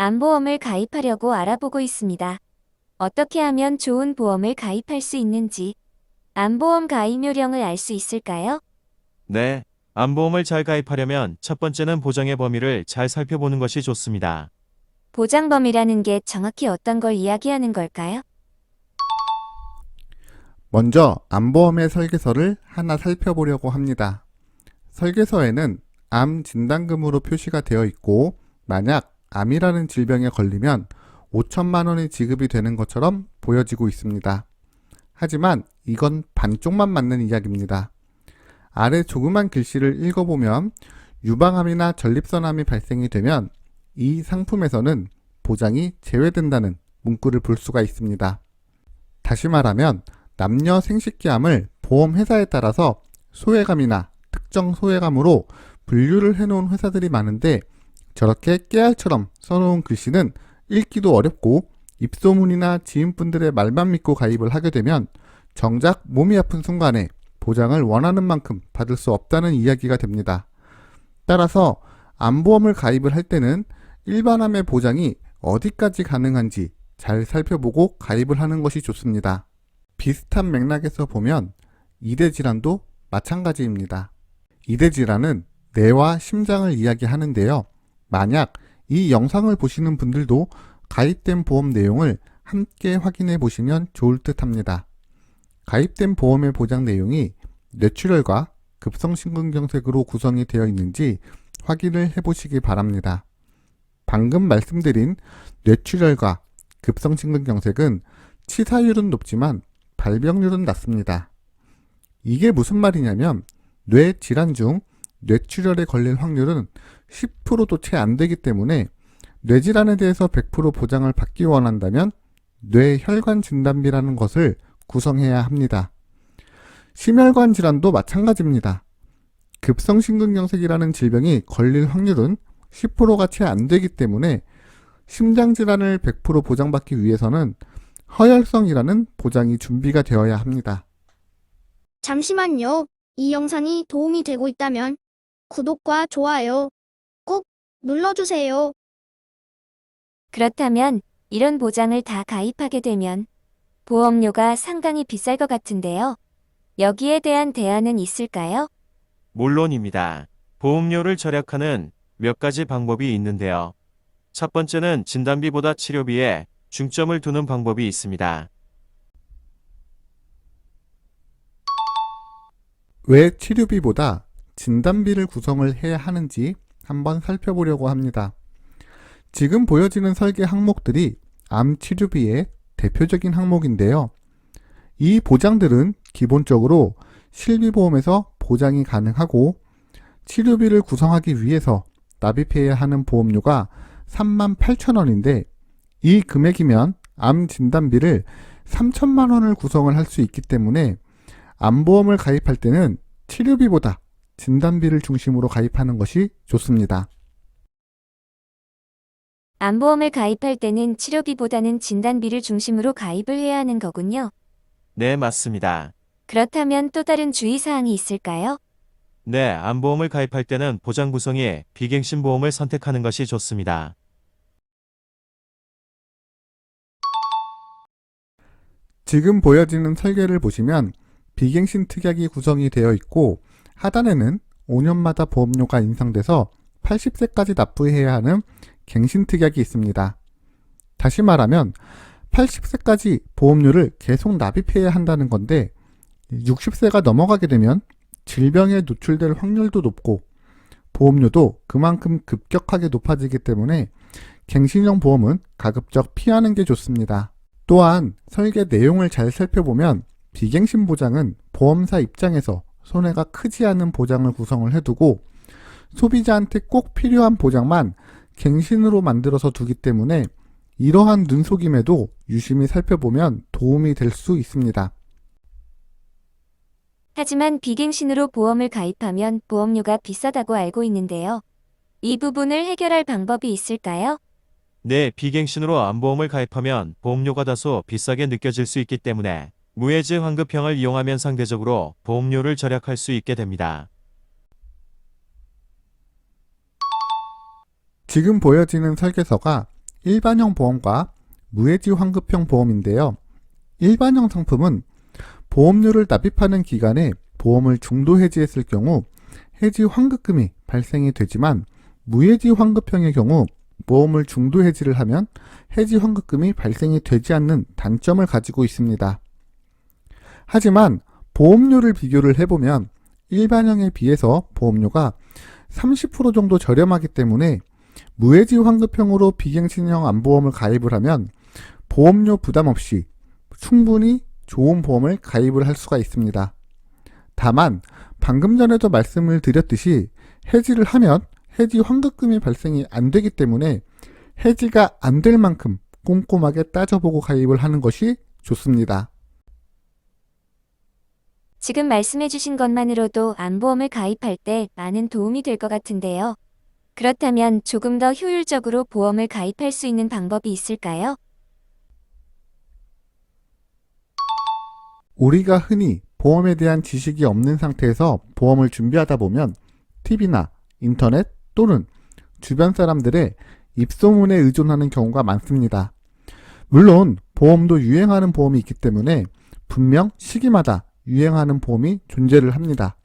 암보험을 가입하려고 알아보고 있습니다. 어떻게 하면 좋은 보험을 가입할 수 있는지, 암보험 가입 요령을 알 수 있을까요? 네, 암보험을 잘 가입하려면 첫 번째는 보장의 범위를 잘 살펴보는 것이 좋습니다. 보장 범위라는 게 정확히 어떤 걸 이야기하는 걸까요? 먼저 암보험의 설계서를 하나 살펴보려고 합니다. 설계서에는 암 진단금으로 표시가 되어 있고, 만약 암이라는 질병에 걸리면 5천만 원이 지급이 되는 것처럼 보여지고 있습니다. 하지만 이건 반쪽만 맞는 이야기입니다. 아래 조그만 글씨를 읽어보면 유방암이나 전립선암이 발생이 되면 이 상품에서는 보장이 제외된다는 문구를 볼 수가 있습니다. 다시 말하면 남녀 생식기암을 보험회사에 따라서 소외감이나 특정 소외감으로 분류를 해놓은 회사들이 많은데, 저렇게 깨알처럼 써놓은 글씨는 읽기도 어렵고 입소문이나 지인분들의 말만 믿고 가입을 하게 되면 정작 몸이 아픈 순간에 보장을 원하는 만큼 받을 수 없다는 이야기가 됩니다. 따라서 암보험을 가입을 할 때는 일반암의 보장이 어디까지 가능한지 잘 살펴보고 가입을 하는 것이 좋습니다. 비슷한 맥락에서 보면 이대질환도 마찬가지입니다. 이대질환은 뇌와 심장을 이야기하는데요. 만약 이 영상을 보시는 분들도 가입된 보험 내용을 함께 확인해 보시면 좋을 듯 합니다. 가입된 보험의 보장 내용이 뇌출혈과 급성심근경색으로 구성이 되어 있는지 확인을 해보시기 바랍니다. 방금 말씀드린 뇌출혈과 급성심근경색은 치사율은 높지만 발병률은 낮습니다. 이게 무슨 말이냐면 뇌 질환 중 뇌출혈에 걸릴 확률은 10%도 채 안 되기 때문에 뇌질환에 대해서 100% 보장을 받기 원한다면 뇌혈관 진단비라는 것을 구성해야 합니다. 심혈관 질환도 마찬가지입니다. 급성심근경색이라는 질병이 걸릴 확률은 10%가 채 안 되기 때문에 심장질환을 100% 보장받기 위해서는 허혈성이라는 보장이 준비가 되어야 합니다. 잠시만요. 이 영상이 도움이 되고 있다면 구독과 좋아요 꼭 눌러주세요. 그렇다면 이런 보장을 다 가입하게 되면 보험료가 상당히 비쌀 것 같은데요. 여기에 대한 대안은 있을까요? 물론입니다. 보험료를 절약하는 몇 가지 방법이 있는데요. 첫 번째는 진단비보다 치료비에 중점을 두는 방법이 있습니다. 왜 치료비보다 진단비를 구성을 해야 하는지 한번 살펴보려고 합니다. 지금 보여지는 설계 항목들이 암 치료비의 대표적인 항목인데요. 이 보장들은 기본적으로 실비보험에서 보장이 가능하고, 치료비를 구성하기 위해서 납입해야 하는 보험료가 38,000원인데 이 금액이면 암 진단비를 3천만 원을 구성을 할 수 있기 때문에 암보험을 가입할 때는 치료비보다 진단비를 중심으로 가입하는 것이 좋습니다. 암보험을 가입할 때는 치료비보다는 진단비를 중심으로 가입을 해야 하는 거군요. 네, 맞습니다. 그렇다면 또 다른 주의사항이 있을까요? 네, 암보험을 가입할 때는 보장 구성이 비갱신 보험을 선택하는 것이 좋습니다. 지금 보여지는 설계를 보시면 비갱신 특약이 구성이 되어 있고, 하단에는 5년마다 보험료가 인상돼서 80세까지 납부해야 하는 갱신 특약이 있습니다. 다시 말하면 80세까지 보험료를 계속 납입해야 한다는 건데, 60세가 넘어가게 되면 질병에 노출될 확률도 높고 보험료도 그만큼 급격하게 높아지기 때문에 갱신형 보험은 가급적 피하는 게 좋습니다. 또한 설계 내용을 잘 살펴보면 비갱신 보장은 보험사 입장에서 손해가 크지 않은 보장을 구성을 해두고, 소비자한테 꼭 필요한 보장만 갱신으로 만들어서 두기 때문에 이러한 눈속임에도 유심히 살펴보면 도움이 될 수 있습니다. 하지만 비갱신으로 보험을 가입하면 보험료가 비싸다고 알고 있는데요. 이 부분을 해결할 방법이 있을까요? 네, 비갱신으로 암보험을 가입하면 보험료가 다소 비싸게 느껴질 수 있기 때문에 무해지 환급형을 이용하면 상대적으로 보험료를 절약할 수 있게 됩니다. 지금 보여지는 설계서가 일반형 보험과 무해지 환급형 보험인데요. 일반형 상품은 보험료를 납입하는 기간에 보험을 중도 해지했을 경우 해지 환급금이 발생이 되지만 무해지 환급형의 경우 보험을 중도 해지를 하면 해지 환급금이 발생이 되지 않는 단점을 가지고 있습니다. 하지만 보험료를 비교를 해보면 일반형에 비해서 보험료가 30% 정도 저렴하기 때문에 무해지 환급형으로 비갱신형 암보험을 가입을 하면 보험료 부담 없이 충분히 좋은 보험을 가입을 할 수가 있습니다. 다만 방금 전에도 말씀을 드렸듯이 해지를 하면 해지 환급금이 발생이 안 되기 때문에 해지가 안 될 만큼 꼼꼼하게 따져보고 가입을 하는 것이 좋습니다. 지금 말씀해주신 것만으로도 암보험을 가입할 때 많은 도움이 될 것 같은데요. 그렇다면 조금 더 효율적으로 보험을 가입할 수 있는 방법이 있을까요? 우리가 흔히 보험에 대한 지식이 없는 상태에서 보험을 준비하다 보면 TV나 인터넷 또는 주변 사람들의 입소문에 의존하는 경우가 많습니다. 물론 보험도 유행하는 보험이 있기 때문에 분명 시기마다 유행하는 보험이 존재를 합니다.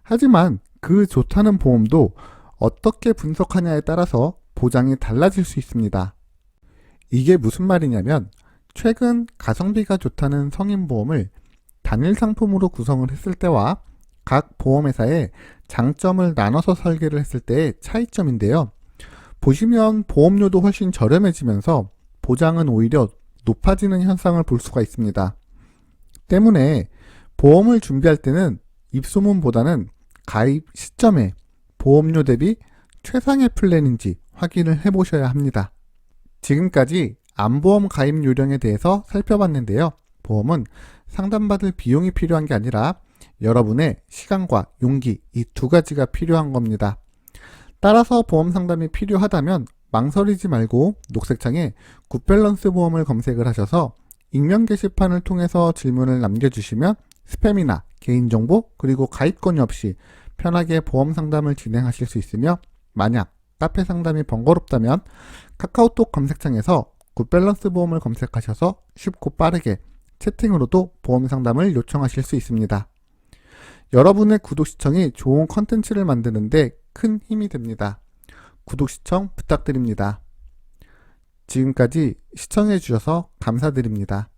하지만 그 좋다는 보험도 어떻게 분석하냐에 따라서 보장이 달라질 수 있습니다. 이게 무슨 말이냐면 최근 가성비가 좋다는 성인보험을 단일 상품으로 구성을 했을 때와 각 보험회사의 장점을 나눠서 설계를 했을 때의 차이점인데요. 보시면 보험료도 훨씬 저렴해지면서 보장은 오히려 높아지는 현상을 볼 수가 있습니다. 때문에 보험을 준비할 때는 입소문보다는 가입 시점에 보험료 대비 최상의 플랜인지 확인을 해보셔야 합니다. 지금까지 암보험 가입 요령에 대해서 살펴봤는데요. 보험은 상담받을 비용이 필요한 게 아니라 여러분의 시간과 용기 이 두 가지가 필요한 겁니다. 따라서 보험 상담이 필요하다면 망설이지 말고 녹색창에 굿밸런스 보험을 검색을 하셔서 익명 게시판을 통해서 질문을 남겨주시면 스팸이나 개인정보 그리고 가입 권유 없이 편하게 보험 상담을 진행하실 수 있으며 만약 카페 상담이 번거롭다면 카카오톡 검색창에서 굿밸런스 보험을 검색하셔서 쉽고 빠르게 채팅으로도 보험 상담을 요청하실 수 있습니다. 여러분의 구독 시청이 좋은 컨텐츠를 만드는데 큰 힘이 됩니다. 구독 시청 부탁드립니다. 지금까지 시청해 주셔서 감사드립니다.